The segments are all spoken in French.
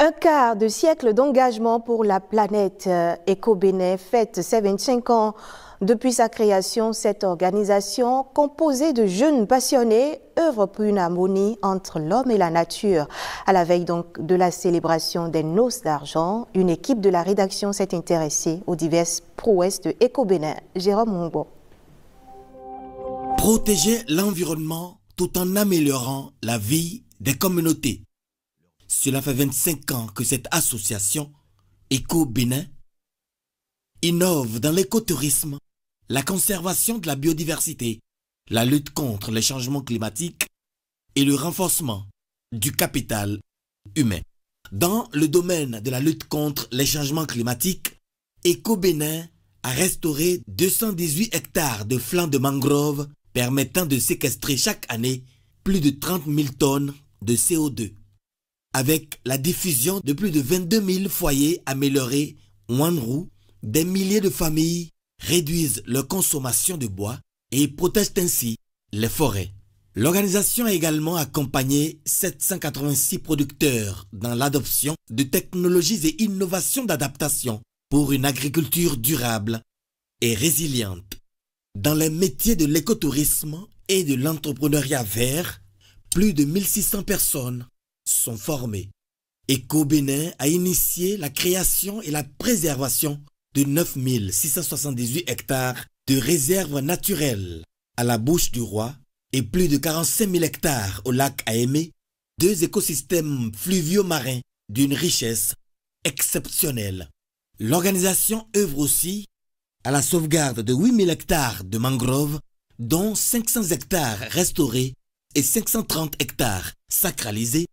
Un quart de siècle d'engagement pour la planète. Eco-Bénin fête ses 25 ans. Depuis sa création, cette organisation, composée de jeunes passionnés, œuvre pour une harmonie entre l'homme et la nature. À la veille donc de la célébration des Noces d'argent, une équipe de la rédaction s'est intéressée aux diverses prouesses de Eco-Bénin. Jérôme Mungbo. Protéger l'environnement tout en améliorant la vie des communautés. Cela fait 25 ans que cette association, Eco-Bénin, innove dans l'écotourisme, la conservation de la biodiversité, la lutte contre les changements climatiques et le renforcement du capital humain. Dans le domaine de la lutte contre les changements climatiques, Eco-Bénin a restauré 218 hectares de flancs de mangrove permettant de séquestrer chaque année plus de 30 000 tonnes de CO2. Avec la diffusion de plus de 22 000 foyers améliorés Wanrou, des milliers de familles réduisent leur consommation de bois et protègent ainsi les forêts. L'organisation a également accompagné 786 producteurs dans l'adoption de technologies et innovations d'adaptation pour une agriculture durable et résiliente. Dans les métiers de l'écotourisme et de l'entrepreneuriat vert, plus de 1600 personnes sont formées. Eco-Bénin a initié la création et la préservation de 9678 hectares de réserves naturelles à la Bouche du Roi et plus de 45 000 hectares au lac Aémé, deux écosystèmes fluvio-marins d'une richesse exceptionnelle. L'organisation œuvre aussi à la sauvegarde de 8000 hectares de mangroves, dont 500 hectares restaurés et 530 hectares sacralisés,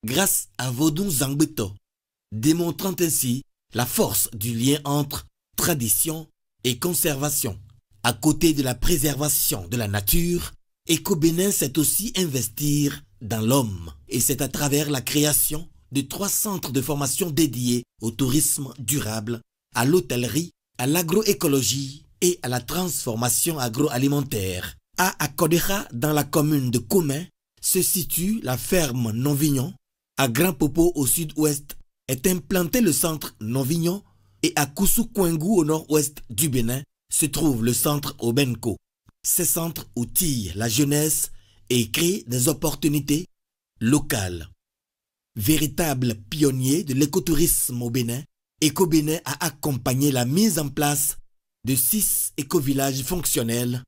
grâce à Vodun Zangbeto, démontrant ainsi la force du lien entre tradition et conservation. À côté de la préservation de la nature, Eco-Bénin sait aussi investir dans l'homme. Et c'est à travers la création de 3 centres de formation dédiés au tourisme durable, à l'hôtellerie, à l'agroécologie et à la transformation agroalimentaire. À Akodeha, dans la commune de Koumen, se situe la ferme Novignon. À Grand Popo au sud-ouest est implanté le centre Novignon et à Koussou-Kouengou au nord-ouest du Bénin se trouve le centre Obenko. Ces centres outillent la jeunesse et créent des opportunités locales. Véritable pionnier de l'écotourisme au Bénin, Eco-Bénin a accompagné la mise en place de 6 écovillages fonctionnels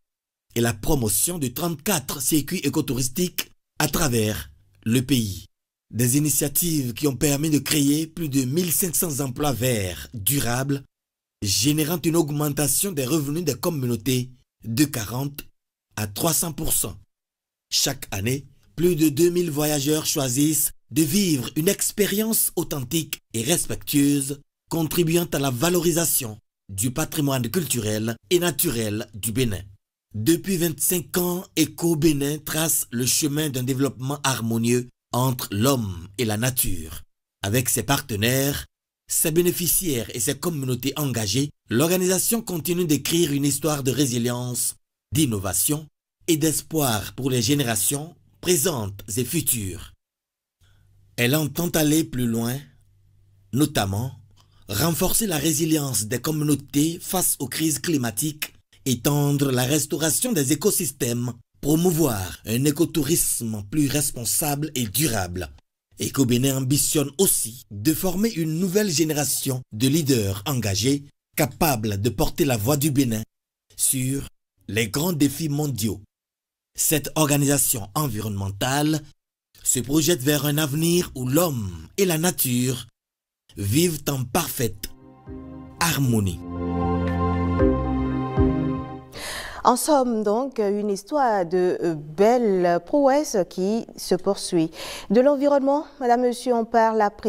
et la promotion de 34 circuits écotouristiques à travers le pays. Des initiatives qui ont permis de créer plus de 1500 emplois verts durables, générant une augmentation des revenus des communautés de 40 à 300%. Chaque année, plus de 2000 voyageurs choisissent de vivre une expérience authentique et respectueuse, contribuant à la valorisation du patrimoine culturel et naturel du Bénin. Depuis 25 ans, Eco-Bénin trace le chemin d'un développement harmonieux entre l'homme et la nature. Avec ses partenaires, ses bénéficiaires et ses communautés engagées, l'organisation continue d'écrire une histoire de résilience, d'innovation et d'espoir pour les générations présentes et futures. Elle entend aller plus loin, notamment renforcer la résilience des communautés face aux crises climatiques, étendre la restauration des écosystèmes, promouvoir un écotourisme plus responsable et durable. Eco-Bénin ambitionne aussi de former une nouvelle génération de leaders engagés, capables de porter la voix du Bénin sur les grands défis mondiaux. Cette organisation environnementale se projette vers un avenir où l'homme et la nature vivent en parfaite harmonie. En somme, donc, une histoire de belles prouesses qui se poursuit. De l'environnement, madame, monsieur, on parle à présent.